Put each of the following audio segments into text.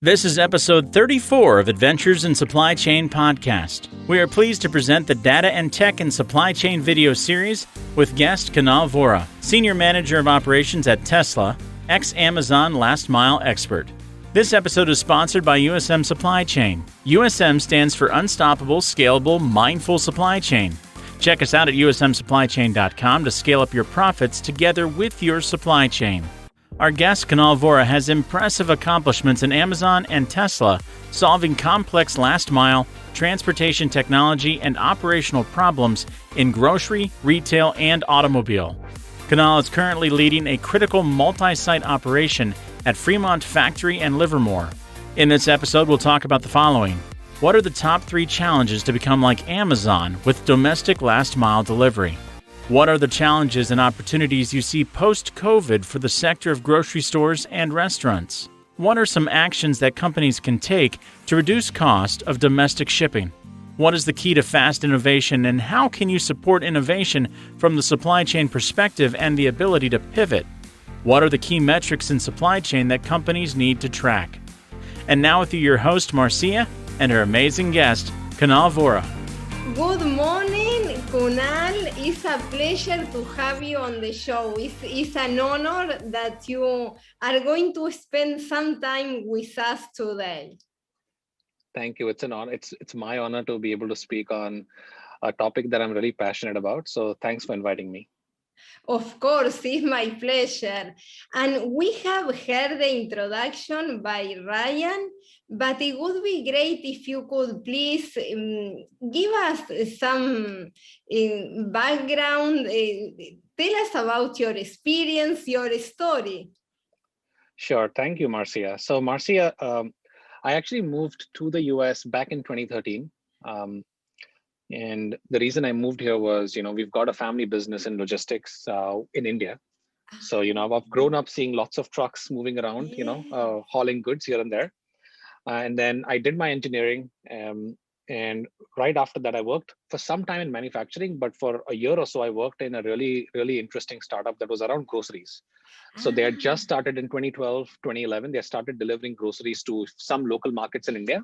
This is episode 34 of Adventures in Supply Chain podcast. We are pleased to present the Data and Tech in Supply Chain video series with guest Kunal Vora, Senior Manager of Operations at Tesla, ex-Amazon last mile expert. This episode is sponsored by USM Supply Chain. USM stands for Unstoppable, Scalable, Mindful Supply Chain. Check us out at usmsupplychain.com to scale up your profits together with your supply chain. Our guest, Kunal Vora, has impressive accomplishments in Amazon and Tesla, solving complex last-mile, transportation technology, and operational problems in grocery, retail, and automobile. Kunal is currently leading a critical multi-site operation at Fremont Factory and Livermore. In this episode, we'll talk about the following. What are the top 3 challenges to become like Amazon with domestic last-mile delivery? What are the challenges and opportunities you see post-COVID for the sector of grocery stores and restaurants? What are some actions that companies can take to reduce cost of domestic shipping? What is the key to fast innovation, and how can you support innovation from the supply chain perspective and the ability to pivot? What are the key metrics in supply chain that companies need to track? And now with you, your host, Marcia, and her amazing guest, Kunal Vora. Good morning, Kunal. It's a pleasure to have you on the show. It's an honor that you are going to spend some time with us today. Thank you. It's an honor. It's my honor to be able to speak on a topic that I'm really passionate about. So thanks for inviting me. Of course, it's my pleasure. And we have heard the introduction by Ryan, but it would be great if you could please give us some background. Tell us about your experience, your story. Sure. Thank you, Marcia. So Marcia, I actually moved to the US back in 2013. And the reason I moved here was, we've got a family business in logistics in India. So, I've grown up seeing lots of trucks moving around, hauling goods here and there. And then I did my engineering. And right after that, I worked for some time in manufacturing, but for a year or so, I worked in a really, really interesting startup that was around groceries. So they had just started in 2012, 2011. They started delivering groceries to some local markets in India.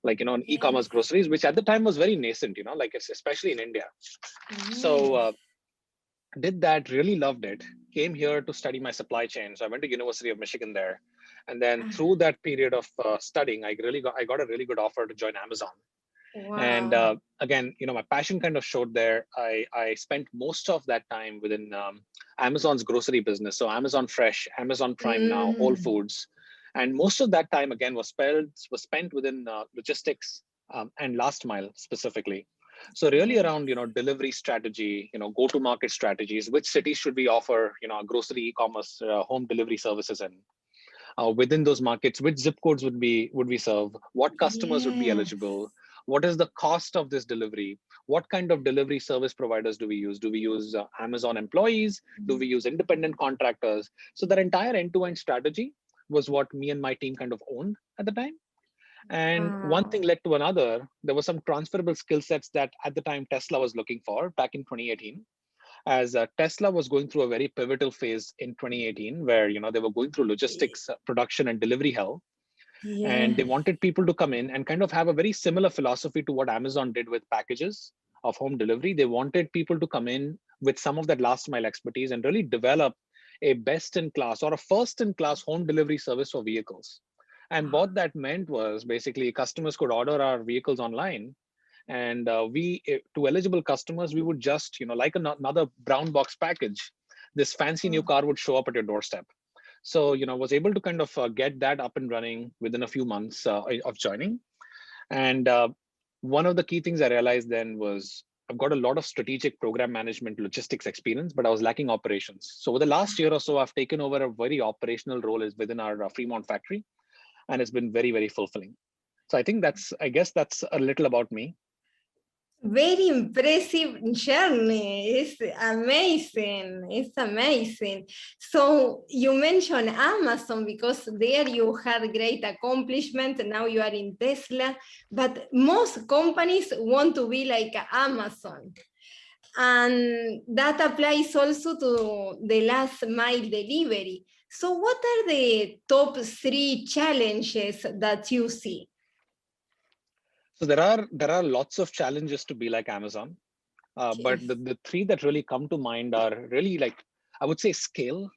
On e-commerce groceries, which at the time was very nascent, especially in India. So did that, really loved it, came here to study my supply chain. So I went to University of Michigan there. And then through that period of studying, I got a really good offer to join Amazon. Wow. And again, my passion kind of showed there. I spent most of that time within Amazon's grocery business. So Amazon Fresh, Amazon Prime Now, Whole Foods. And most of that time, again, was spent within logistics and last mile specifically. So really around, delivery strategy, go-to-market strategies, which cities should we offer, grocery e-commerce home delivery services in? Within those markets, which zip codes would we serve? What customers would be eligible? What is the cost of this delivery? What kind of delivery service providers do we use? Do we use Amazon employees? Do we use independent contractors? So that entire end-to-end strategy was what me and my team kind of owned at the time. And one thing led to another. There were some transferable skill sets that at the time Tesla was looking for back in 2018, as Tesla was going through a very pivotal phase in 2018, where they were going through logistics, production and delivery hell. Yeah. And they wanted people to come in and kind of have a very similar philosophy to what Amazon did with packages of home delivery. They wanted people to come in with some of that last mile expertise and really develop a best-in-class or a first-in-class home delivery service for vehicles. And what that meant was basically customers could order our vehicles online, and to eligible customers, we would just, like another brown box package, this fancy new car would show up at your doorstep. So, was able to kind of get that up and running within a few months of joining. And one of the key things I realized then was I've got a lot of strategic program management logistics experience, but I was lacking operations. So over the last year or so, I've taken over a very operational role within our Fremont factory, and it's been very, very fulfilling. So I guess that's a little about me. Very impressive journey. It's amazing. It's amazing. So you mentioned Amazon because there you had great accomplishment. Now you are in Tesla, but most companies want to be like Amazon. And that applies also to the last mile delivery. So what are the top 3 challenges that you see? So there are lots of challenges to be like Amazon, but Yes. the three that really come to mind are really like, I would say, scale,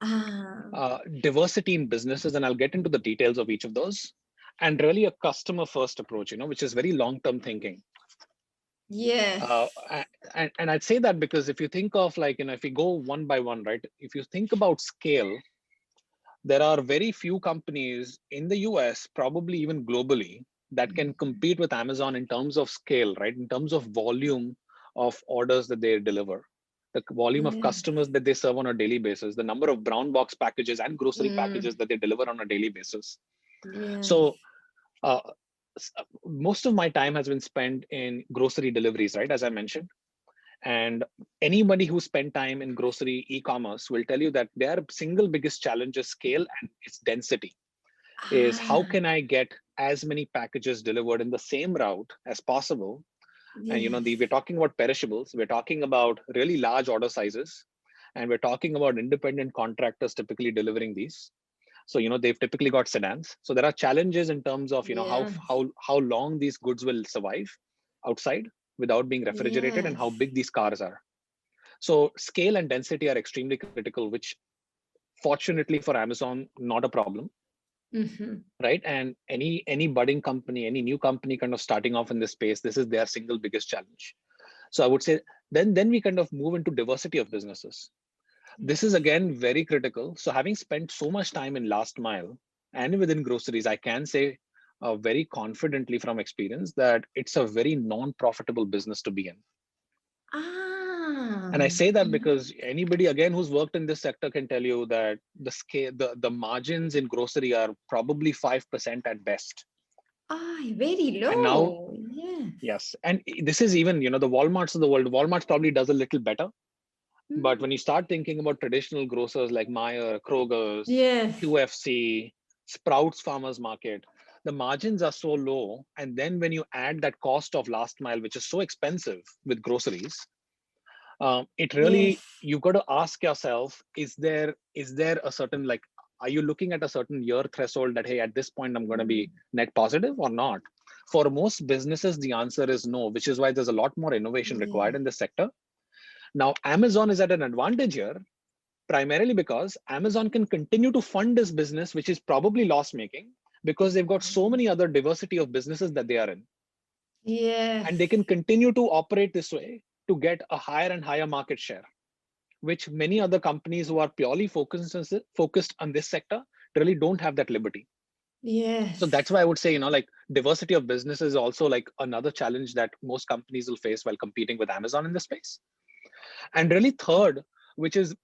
Ah, diversity in businesses, and I'll get into the details of each of those, and really a customer first approach, which is very long term thinking. yes. Uh, and I'd say that because if you think of like, if we go one by one, right? If you think about scale, there are very few companies in the US, probably even globally, that can compete with Amazon in terms of scale, right? In terms of volume of orders that they deliver, the volume of Yes. customers that they serve on a daily basis, the number of brown box packages and grocery Mm, packages that they deliver on a daily basis. yes. So, uh, most of my time has been spent in grocery deliveries, right? As I mentioned. And anybody who spent time in grocery e-commerce will tell you that their single biggest challenge is scale and its density. Is how Ah, can I get as many packages delivered in the same route as possible? And yes. we're talking about perishables, we're talking about really large order sizes, and we're talking about independent contractors typically delivering these. So they've typically got sedans. So there are challenges in terms of how Yes. how long these goods will survive outside without being refrigerated, and Yes. how big these cars are. So scale and density are extremely critical, which fortunately for Amazon, not a problem, Mhm. right? And any budding company, any new company kind of starting off in this space, this is their single biggest challenge. So I would say then we kind of move into diversity of businesses. This is again very critical. So having spent so much time in last mile and within groceries, I can say very confidently from experience that it's a very non-profitable business to be in. Ah, And I say that because anybody again who's worked in this sector can tell you that the scale, the margins in grocery are probably 5% at best. very And now, low. Yes. yes, and this is even, the Walmarts of the world. Walmart probably does a little better. But Mm, when you start thinking about traditional grocers like Meyer, Kroger's, yes. QFC, Sprouts Farmers Market, the margins are so low. And then when you add that cost of last mile, which is so expensive with groceries, it Yes. really, you've got to ask yourself, is there a certain, like, are you looking at a certain year threshold that, hey, at this point I'm going to be Mm, net positive or not? For most businesses the answer is no, which is why there's a lot more innovation required yes. in this sector. Now Amazon is at an advantage here, primarily because Amazon can continue to fund this business, which is probably loss making, because they've got so many other diversity of businesses that they are in, Yes. and they can continue to operate this way to get a higher and higher market share, which many other companies who are purely focused on this sector really don't have that liberty. So Yes. that's why I would say, like, diversity of business is also like another challenge that most companies will face while competing with Amazon in this space. And really third, which is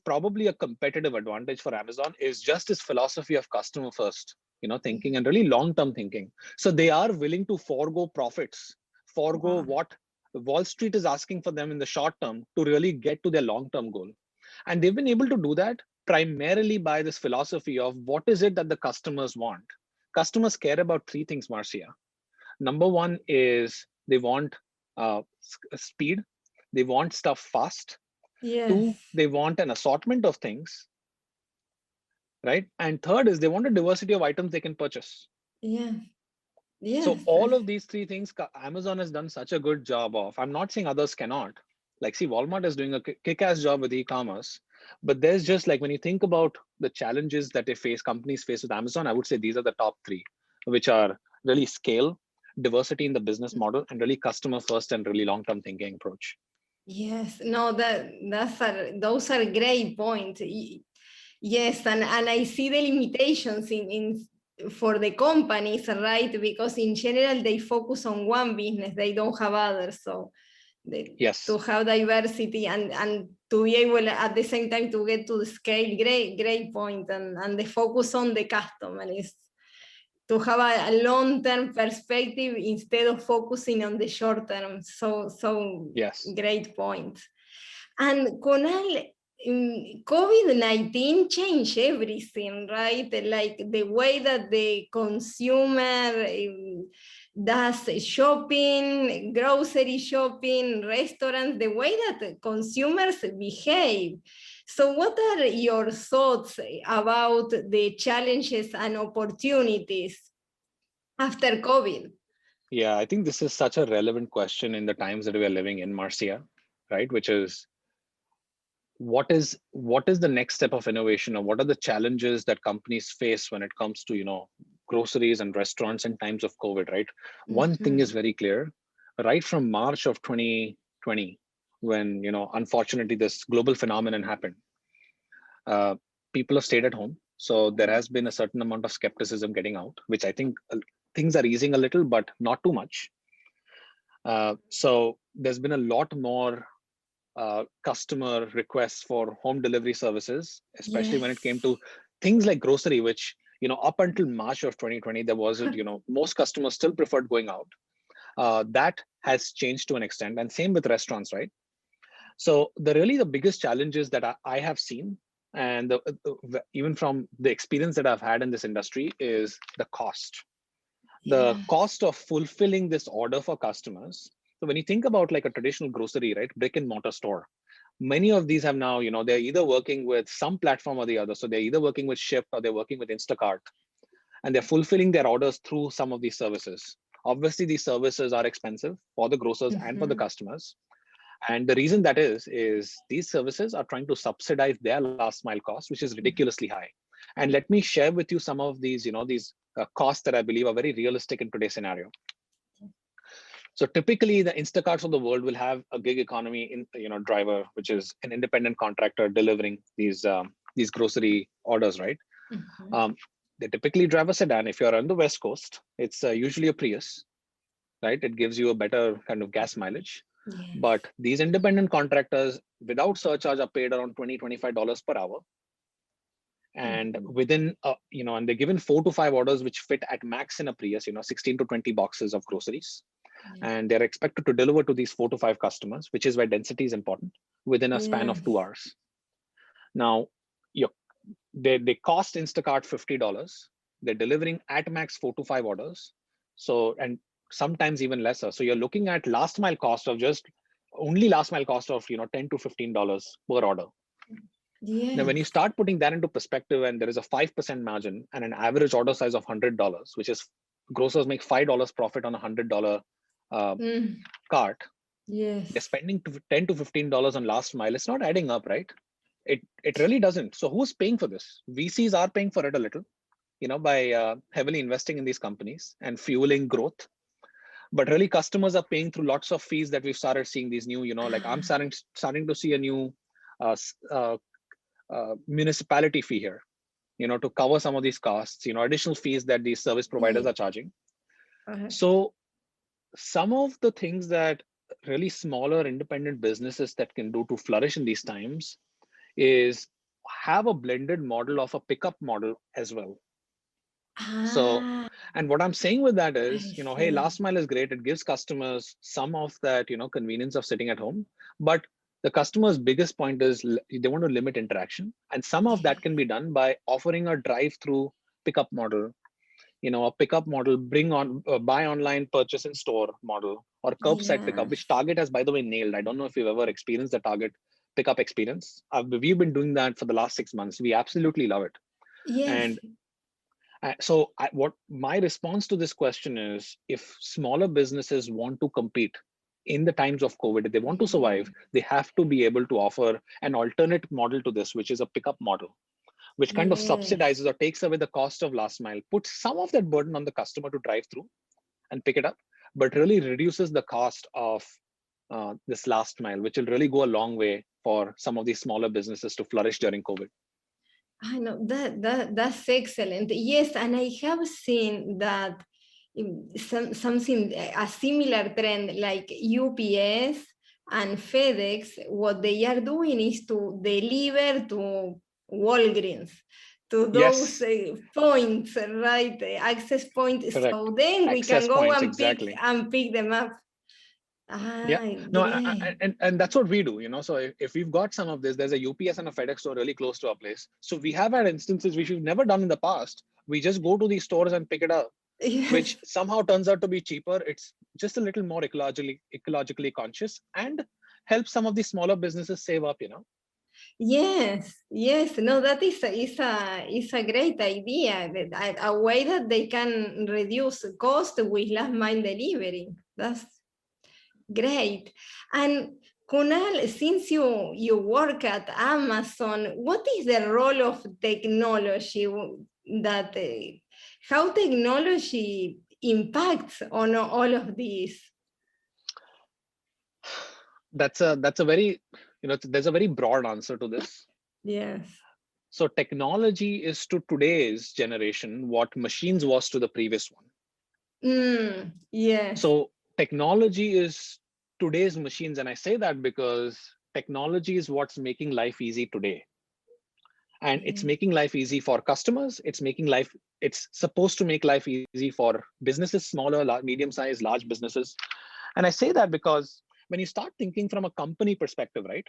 probably a competitive advantage for Amazon, is just this philosophy of customer first, thinking, and really long term thinking. So they are willing to forego profits, forego Wow. what Wall Street is asking for them in the short term to really get to their long term goal. And they've been able to do that primarily by this philosophy of what is it that the customers want. Customers care about three things, Marcia. Number one is they want speed, they want stuff fast. Yes. Two, they want an assortment of things, right? And third is they want a diversity of items they can purchase. Yes. So Yes. all of these three things Amazon has done such a good job of. I'm not saying others cannot. Like, see, Walmart is doing a kick-ass job with e-commerce, but there's just like, when you think about the challenges that companies face with Amazon, I would say these are the top three, which are really scale, diversity in the business model, and really customer first and really long-term thinking approach. Yes. No, those are great points. Yes, and I see the limitations in for the companies, right? Because in general they focus on one business, they don't have others. So Yes. to have diversity and to be able at the same time to get to the scale, great point. And the focus on the customer is to have a long-term perspective instead of focusing on the short term. So Yes. great point. And Kunal, COVID-19 changed everything, right? Like the way that the consumer does shopping, grocery shopping, restaurants, the way that consumers behave. So what are your thoughts about the challenges and opportunities after COVID? Yeah, I think this is such a relevant question in the times that we are living in, Marcia, right? Which is what is the next step of innovation, or what are the challenges that companies face when it comes to groceries and restaurants in times of COVID, right? One thing is very clear, right from March of 2020, when unfortunately this global phenomenon happened, uh, people have stayed at home, so there has been a certain amount of skepticism getting out, which I think things are easing a little, but not too much. So there's been a lot more customer requests for home delivery services, especially when it came Yes. to things like grocery, which up until March of 2020, there wasn't. Most customers still preferred going out. That has changed to an extent, and same with restaurants, right? So the biggest challenges that I have seen, and even from the experience that I've had in this industry, is the cost. The Yes. cost of fulfilling this order for customers. So when you think about like a traditional grocery, right, brick and mortar store, many of these have now, they're either working with some platform or the other. So they're either working with Shipt or they're working with Instacart, and they're fulfilling their orders through some of these services. Obviously, these services are expensive for the grocers and for the customers. And the reason that is these services are trying to subsidize their last mile cost, which is ridiculously high. And let me share with you some of these, these costs that I believe are very realistic in today's scenario. So typically, the Instacarts of the world will have a gig economy driver, which is an independent contractor delivering these grocery orders, right? Um, they typically drive a sedan. If you're on the West Coast, it's usually a Prius, right? It gives you a better kind of gas mileage. Yes. But these independent contractors without surcharge are paid around $20-25 per hour. And within, and they're given 4 to 5 orders, which fit at max in a Prius, 16 to 20 boxes of groceries. And they're expected to deliver to these 4 to 5 customers, which is why density is important, within a span of 2 hours. Now, they cost Instacart $50. They're delivering at max 4 to 5 orders. So, and sometimes even lesser. So you're looking at last mile cost of $10 to $15 per order. Now, when you Yes. start putting that into perspective, and there is a 5% margin and an average order size of $100, which is grocers make $5 profit on a $100 cart, Yes. they're spending $10 to $15 on last mile. It's not adding up, right? It really doesn't. So who's paying for this? VCs are paying for it a little, by heavily investing in these companies and fueling growth. But really, customers are paying through lots of fees that we've started seeing these new, like I'm starting to see a new municipality fee here, to cover some of these costs, additional fees that these service providers are charging. So some of the things that really smaller independent businesses that can do to flourish in these times is have a blended model of a pickup model as well. So, and what I'm saying with that is, hey, last mile is great. It gives customers some of that, convenience of sitting at home. But the customer's biggest point is they want to limit interaction. And some of that can be done by offering a drive-through pickup model, a pickup model, buy online, purchase in store model, or curbside pickup, which Target has, by the way, nailed. I don't know if you've ever experienced the Target pickup experience. We've been doing that for the last 6 months. We absolutely love it. Yes. And so what my response to this question is, if smaller businesses want to compete in the times of COVID, if they want to survive, they have to be able to offer an alternate model to this, which is a pickup model, which kind of subsidizes or takes away the cost of last mile, puts some of that burden on the customer to drive through and pick it up, but really reduces the cost of this last mile, which will really go a long way for some of these smaller businesses to flourish during COVID. I know that's excellent. Yes, and I have seen that something a similar trend like UPS and FedEx. What they are doing is to deliver to Walgreens, to those Yes, points, right? Access points. correct. So then we can Access go points, and exactly. pick them up. Yeah, Ah, no, great. and that's what we do, So if we've got some of this, there's a UPS and a FedEx store really close to our place. So we have had instances which we've never done in the past. We just go to these stores and pick it up, Yes. which somehow turns out to be cheaper. It's just a little more ecologically conscious and helps some of these smaller businesses save up. Yes. No, that is a great idea. A way that they can reduce cost with last mile delivery. That's great. And Kunal, since you work at Amazon, what is the role of technology that how technology impacts on all of this? That's a very, there's a very broad answer to this. Yes. So technology is to today's generation what machines was to the previous one. Yes. So technology is today's machines, and I say that because technology is what's making life easy today. And it's making life easy for customers. It's supposed to make life easy for businesses, smaller, medium sized, large businesses. And I say that because when you start thinking from a company perspective, right,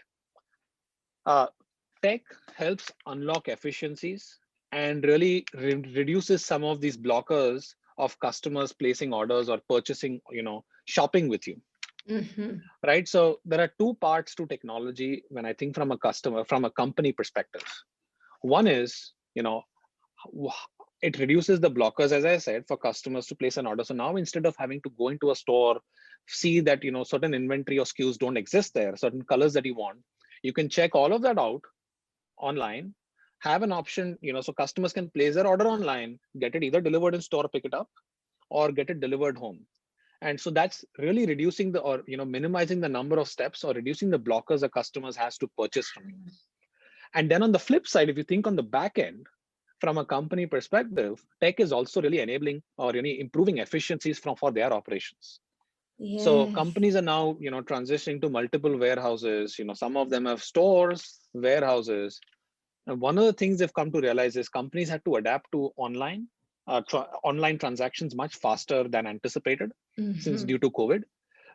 uh, tech helps unlock efficiencies and really reduces some of these blockers of customers placing orders or purchasing, shopping with you. Mm-hmm. Right. So there are two parts to technology when I think from a company perspective. One is, it reduces the blockers, as I said, for customers to place an order. So now instead of having to go into a store, see that, certain inventory or SKUs don't exist there, certain colors that you want, you can check all of that out online, have an option, so customers can place their order online, get it either delivered in store, pick it up, or get it delivered home. And so that's really reducing minimizing the number of steps or reducing the blockers a customers has to purchase from you. And then on the flip side, if you think on the back end, from a company perspective, tech is also really enabling or really improving efficiencies for their operations. So Yes. companies are now, transitioning to multiple warehouses. Some of them have stores, warehouses. And one of the things they've come to realize is companies had to adapt to online transactions much faster than anticipated since Mm-hmm. due to COVID.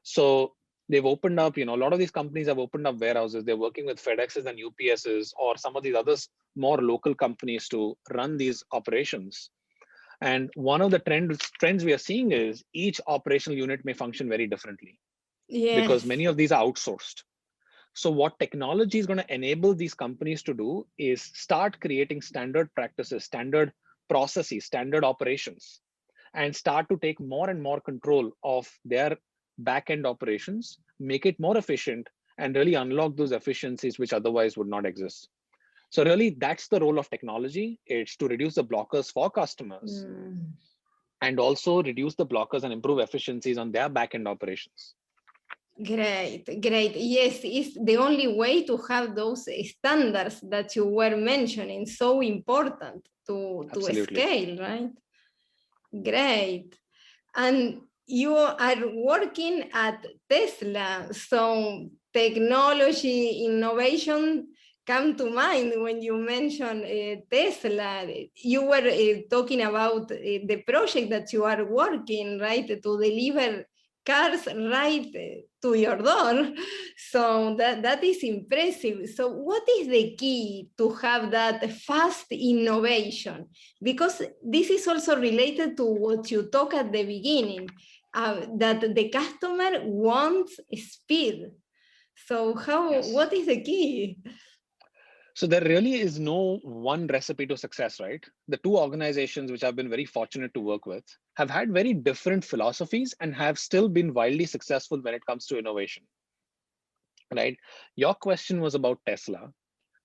So they've opened up, a lot of these companies have opened up warehouses. They're working with FedExes and UPSs or some of these others, more local companies to run these operations. And one of the trends we are seeing is each operational unit may function very differently because Yes. many of these are outsourced. So what technology is going to enable these companies to do is start creating standard practices, standard processes, standard operations, and start to take more and more control of their back-end operations, make it more efficient, and really unlock those efficiencies which otherwise would not exist. So really, that's the role of technology. It's to reduce the blockers for customers and also reduce the blockers and improve efficiencies on their back-end operations. Great. Yes, it's the only way to have those standards that you were mentioning, so important to Absolutely. scale, right? Great. And you are working at Tesla, so technology, innovation come to mind when you mention Tesla. You were talking about the project that you are working, right, to deliver cars right to your door. So that is impressive. So what is the key to have that fast innovation? Because this is also related to what you talked at the beginning, that the customer wants speed. So Yes. what is the key? So there really is no one recipe to success, right? The two organizations which I've been very fortunate to work with have had very different philosophies and have still been wildly successful when it comes to innovation, right? Your question was about Tesla.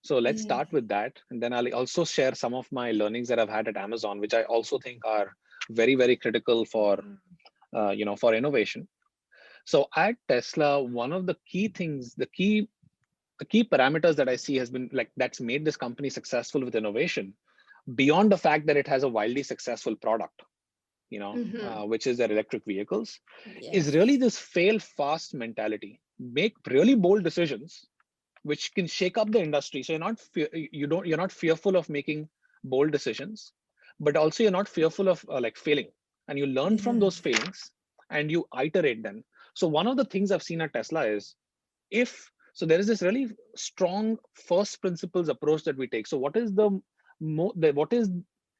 So let's Yes. start with that. And then I'll also share some of my learnings that I've had at Amazon, which I also think are very, very critical for innovation. So at Tesla, one of the key things, the key parameters that I see has been like that's made this company successful with innovation beyond the fact that it has a wildly successful product, which is their electric vehicles, is Yes. really this fail fast mentality. Make really bold decisions which can shake up the industry. So you're not fearful of making bold decisions, but also you're not fearful of like failing, and you learn from those Yes. failings and you iterate them. So one of the things I've seen at Tesla is if so there is this really strong first principles approach that we take. So what is what is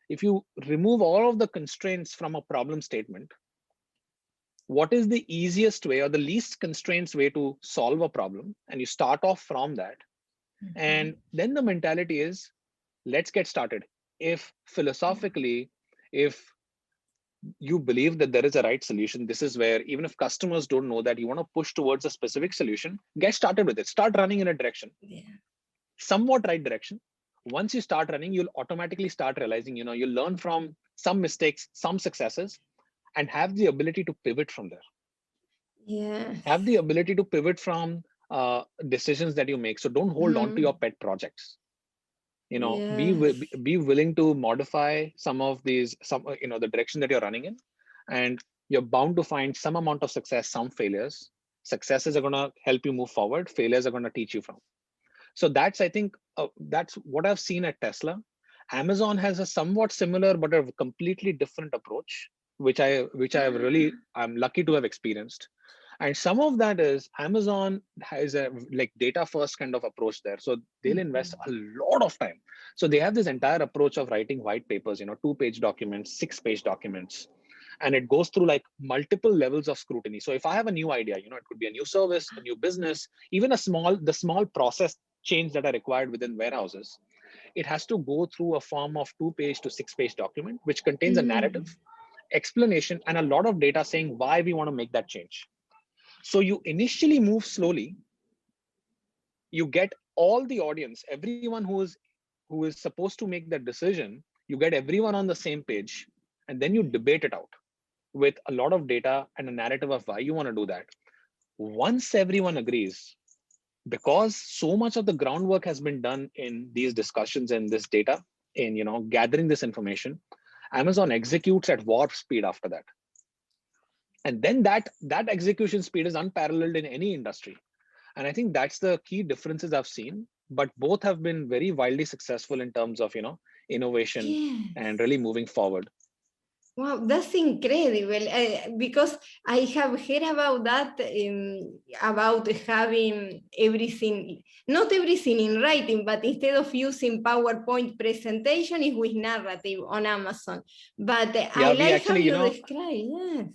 if you remove all of the constraints from a problem statement, what is the easiest way or the least constraints way to solve a problem, and you start off from that, And then the mentality is, let's get started. If philosophically, if you believe that there is a right solution, this is where, even if customers don't know that, you want to push towards a specific solution, get started with it. Start running in a direction, Yeah. somewhat right direction. Once you start running, you'll automatically start realizing, you learn from some mistakes, some successes, and have the ability to pivot from there. Yes. Have the ability to pivot from decisions that you make. So don't hold on to your pet projects. Be Yes. be willing to modify some of these, the direction that you're running in, and you're bound to find some amount of success, some failures. Successes are going to help you move forward. Failures are going to teach you from. So that's, I think, that's what I've seen at Tesla. Amazon has a somewhat similar but a completely different approach, which I really, I'm lucky to have experienced. And some of that is Amazon has a like data first kind of approach there. So they'll invest a lot of time. So they have this entire approach of writing white papers, 2-page documents, 6-page documents, and it goes through like multiple levels of scrutiny. So if I have a new idea, it could be a new service, a new business, even the small process change that are required within warehouses, it has to go through a form of 2-page to 6-page document, which contains a narrative, explanation, and a lot of data saying why we want to make that change. So you initially move slowly, you get all the audience, everyone who is supposed to make that decision, you get everyone on the same page, and then you debate it out with a lot of data and a narrative of why you want to do that. Once everyone agrees, because so much of the groundwork has been done in these discussions and this data, in gathering this information, Amazon executes at warp speed after that. And then that execution speed is unparalleled in any industry. And I think that's the key differences I've seen. But both have been very wildly successful in terms of innovation Yes. and really moving forward. Wow, that's incredible. Because I have heard about that, about having everything, not everything in writing, but instead of using PowerPoint presentation, is with narrative on Amazon. But I Yeah, we like how actually, you describe. Yes.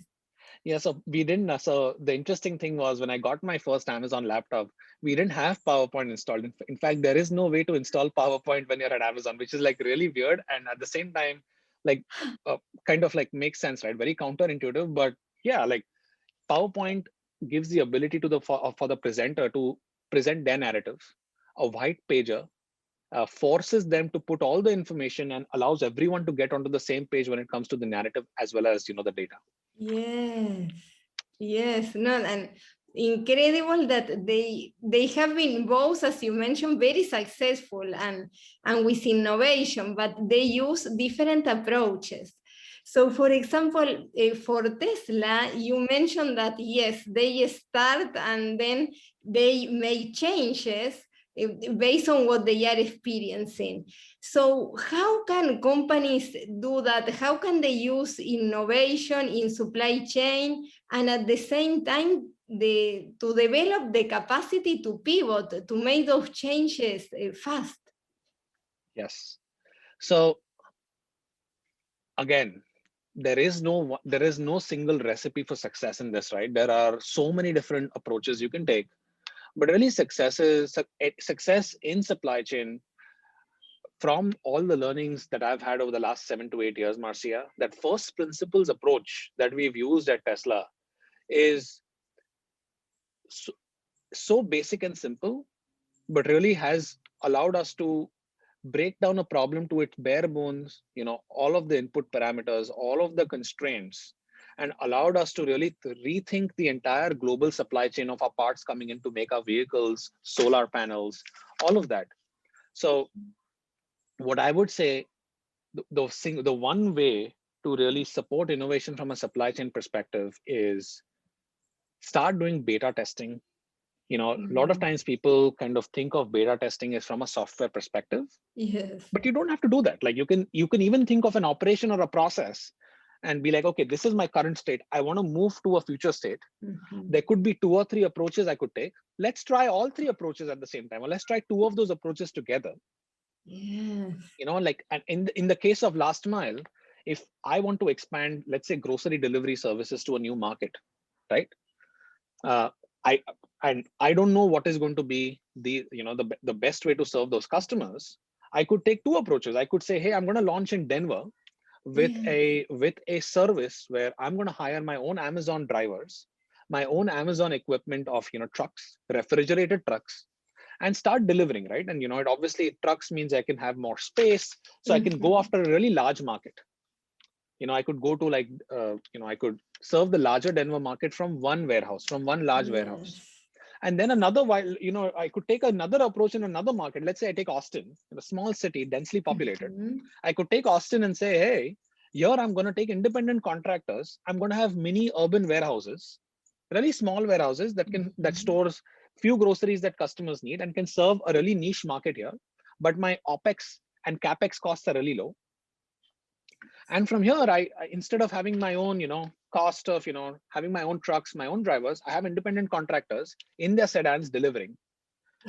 yeah, so we didn't. So the interesting thing was, when I got my first Amazon laptop, we didn't have PowerPoint installed. In fact, there is no way to install PowerPoint when you're at Amazon, which is like really weird. And at the same time, like kind of like makes sense, right? Very counterintuitive. But yeah, like PowerPoint gives the ability to for the presenter to present their narrative. A white pager forces them to put all the information and allows everyone to get onto the same page when it comes to the narrative as well as the data. Yes, yes, no, and incredible that they have been both, as you mentioned, very successful and with innovation, but they use different approaches. So, for example, for Tesla, you mentioned that yes, they start and then they make changes based on what they are experiencing. So how can companies do that? How can they use innovation in supply chain and at the same time to develop the capacity to pivot, to make those changes fast? Yes. So again, there is no single recipe for success in this, right? There are so many different approaches you can take, but really success in supply chain, from all the learnings that I've had over the last 7 to 8 years, Marcia, that first principles approach that we've used at Tesla is so, so basic and simple, but really has allowed us to break down a problem to its bare bones, all of the input parameters, all of the constraints, and allowed us to really rethink the entire global supply chain of our parts coming in to make our vehicles, solar panels, all of that. So what I would say, the one way to really support innovation from a supply chain perspective is start doing beta testing. A lot of times people kind of think of beta testing as from a software perspective, Yes. but you don't have to do that. Like you can even think of an operation or a process and be like, okay, this is my current state, I want to move to a future state. There could be 2 or 3 approaches I could take. Let's try all 3 approaches at the same time, or let's try 2 of those approaches together. Yes. Like, and in the case of last mile, if I want to expand, let's say, grocery delivery services to a new market, right? uh, I and I don't know what is going to be the best way to serve those customers, I could take two approaches. I could say, hey, I'm going to launch in Denver with Yes. a service where I'm going to hire my own Amazon drivers, my own Amazon equipment of trucks, refrigerated trucks, and start delivering, right? And it obviously trucks means I can have more space, so I can go Mhm. after a really large market. I could go to like I could serve the larger Denver market from one warehouse, from one large warehouse. Yes. And then another while, I could take another approach in another market. Let's say I take Austin, a small city, densely populated. Mhm. I could take Austin and say, hey, here I'm going to take independent contractors. I'm going to have mini urban warehouses, really small warehouses that Mhm. stores few groceries that customers need and can serve a really niche market here. But my OPEX and CAPEX costs are really low. And from here, I instead of having my own cost of having my own trucks, my own drivers, I have independent contractors in their sedans delivering.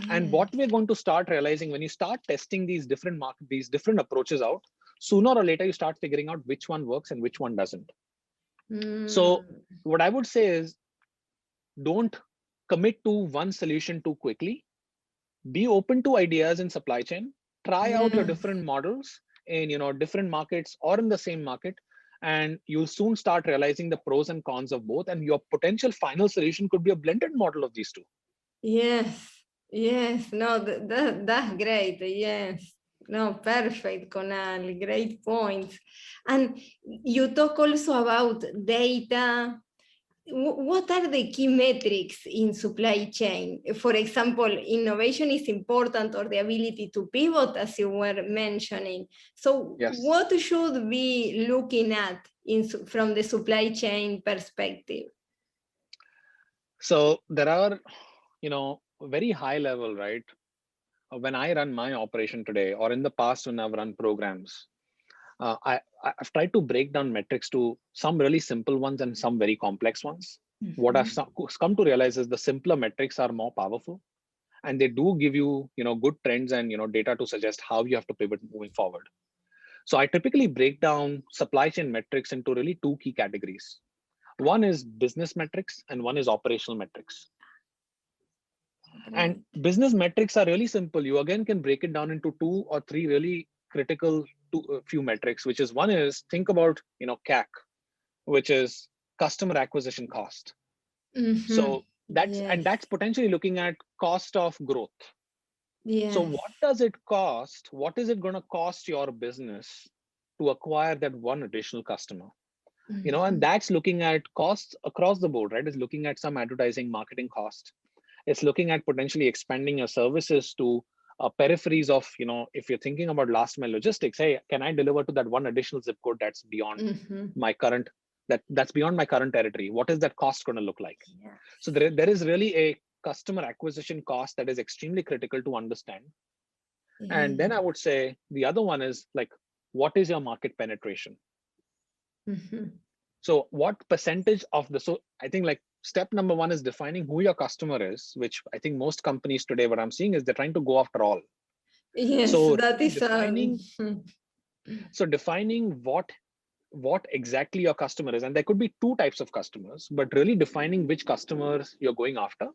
And what Yes. we're going to start realizing, when you start testing these different approaches out, sooner or later you start figuring out which one works and which one doesn't. So Mm. what I would say is, don't commit to one solution too quickly. Be open to ideas in supply chain. Try out your Yes. different models in different markets or in the same market, and you'll soon start realizing the pros and cons of both, and your potential final solution could be a blended model of these two. Yes. Yes. No, that's great. Yes. No, perfect, Conal. Great points. And you talk also about data. What are the key metrics in supply chain? For example, innovation is important, or the ability to pivot, as you were mentioning. So Yes. what should we looking at from the supply chain perspective? So there are, very high level, right? When I run my operation today, or in the past when I've run programs, I've tried to break down metrics to some really simple ones and some very complex ones. What I've Mhm. come to realize is the simpler metrics are more powerful, and they do give you, good trends and data to suggest how you have to pivot moving forward. So I typically break down supply chain metrics into really two key categories. One is business metrics, and one is operational metrics. And Great. business metrics are really simple. You again can break it down into two or three really critical few metrics, which is, one is, think about CAC, which is customer acquisition cost. Mhm. So that's Yes. potentially looking at cost of growth. So Yes. what does it cost? What is it going to cost your business to acquire that one additional customer? And Mhm. that's looking at costs across the board, right? It's looking at some advertising, marketing cost. It's looking at potentially expanding your services to peripheries of, if you're thinking about last mile logistics, hey, can I deliver to that one additional zip code that's beyond Mhm. my current, that's beyond my current territory? What is that cost going to look like? Yeah. So there is really a customer acquisition cost that is extremely critical to understand. And then Yeah. I would say the other one is like, what is your market penetration? Mhm. So what percentage of the, so I think like step number one is defining who your customer is, which I think most companies today, what I'm seeing is they're trying to go after all. Yes, So that really is defining, so defining what exactly your customer is. And there could be two types of customers, but really defining which customers you're going after.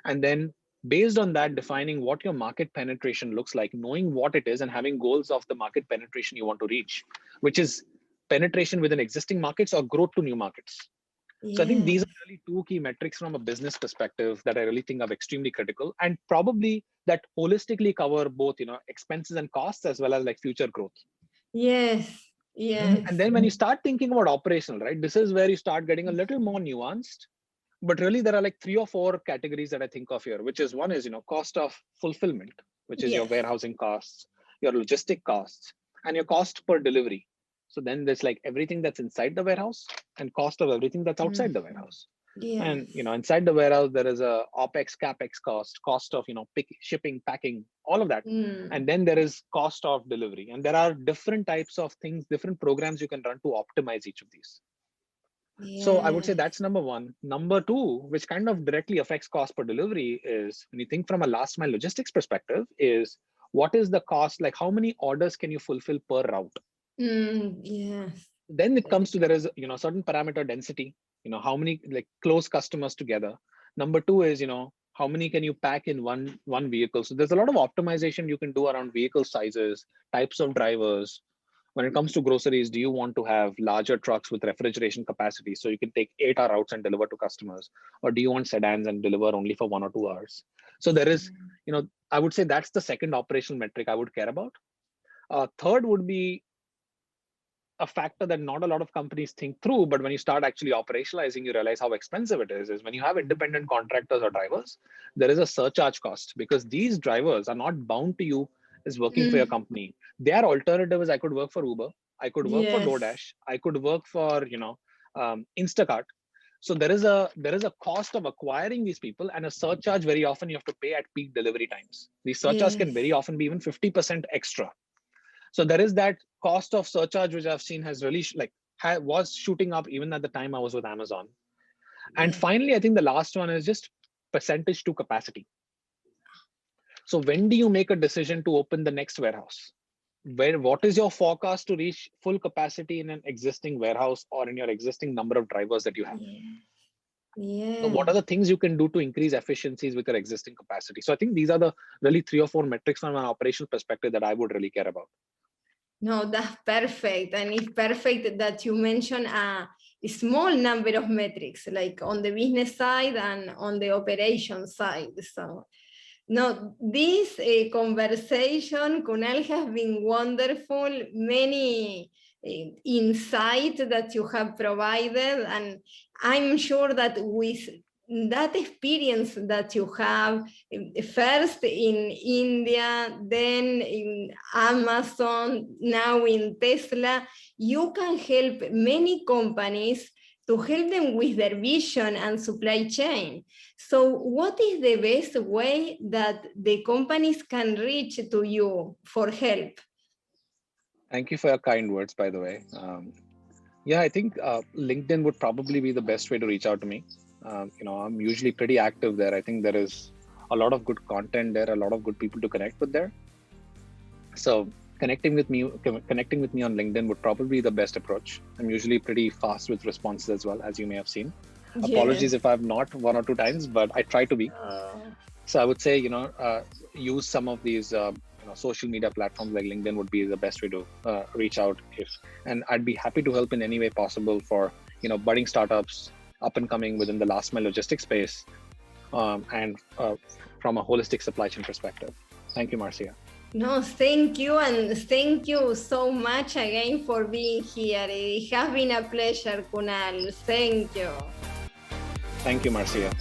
And then based on that, defining what your market penetration looks like, knowing what it is, and having goals of the market penetration you want to reach, which is penetration within existing markets or growth to new markets. So I think yeah. these are really two key metrics from a business perspective that I really think are extremely critical, and probably that holistically cover both, expenses and costs, as well as like future growth. Yes. And Yes. then when you start thinking about operational, right, this is where you start getting a little more nuanced. But really, there are like three or four categories that I think of here, which is, one is, cost of fulfillment, which is your Yes. warehousing costs, your logistic costs, and your cost per delivery. So then there's like everything that's inside the warehouse and cost of everything that's outside the Mhm. warehouse. Yes. And inside the warehouse there is a OPEX, CAPEX cost of shipping, packing, all of that. Mm. And then there is cost of delivery. And there are different types of things, different programs you can run to optimize each of these. So I would say Yes. that's number one. Number two, which kind of directly affects cost per delivery, is when you think from a last mile logistics perspective, is what is the cost? Like how many orders can you fulfill per route? Yes. Then it Very comes to, there good. is certain parameter density. How many like close customers together. Number two is, how many can you pack in one vehicle? So there's a lot of optimization you can do around vehicle sizes, types of drivers. When it comes to groceries, do you want to have larger trucks with refrigeration capacity so you can take 8-hour routes and deliver to customers? Or do you want sedans and deliver only for 1 or 2 hours? So there is, I would say that's the second operational metric I would care about. Third would be a factor that not a lot of companies think through, but when you start actually operationalizing, you realize how expensive it is when you have independent contractors or drivers, there is a surcharge cost because these drivers are not bound to you as working for your company. Their alternative is I could work for Uber, I could work for Yes. DoorDash, I could work for, Instacart. So there is a cost of acquiring these people and a surcharge very often you have to pay at peak delivery times. These surcharges can very Yes. often be even 50% extra. So there is that cost of surcharge, which I've seen has really was shooting up even at the time I was with Amazon. And Yes. finally, I think the last one is just percentage to capacity. So when do you make a decision to open the next warehouse? What is your forecast to reach full capacity in an existing warehouse or in your existing number of drivers that you have? So what Yes. are the things you can do to increase efficiencies with your existing capacity? So I think these are the really 3 or 4 metrics from an operational perspective that I would really care about. No, that's perfect. And it's perfect that you mention a small number of metrics, like on the business side and on the operation side. So, no, this conversation, Kunal, has been wonderful. Many insight that you have provided. And I'm sure that with that experience that you have, first in India, then in Amazon, now in Tesla, you can help many companies to help them with their vision and supply chain. So what is the best way that the companies can reach to you for help? Thank you for your kind words, by the way. Yeah, I think LinkedIn would probably be the best way to reach out to me. I'm usually pretty active there. I think there is a lot of good content there, a lot of good people to connect with there. So connecting with me on LinkedIn would probably be the best approach. I'm usually pretty fast with responses as well, as you may have seen. Apologies Yes. if I've not 1 or 2 times, but I try to be. So I would say, use some of these social media platforms like LinkedIn would be the best way to reach out. And I'd be happy to help in any way possible for budding startups up and coming within the last mile logistics space, and from a holistic supply chain perspective. Thank you, Marcia. No, thank you, and thank you so much again for being here. It has been a pleasure, Kunal. Thank you. Thank you, Marcia.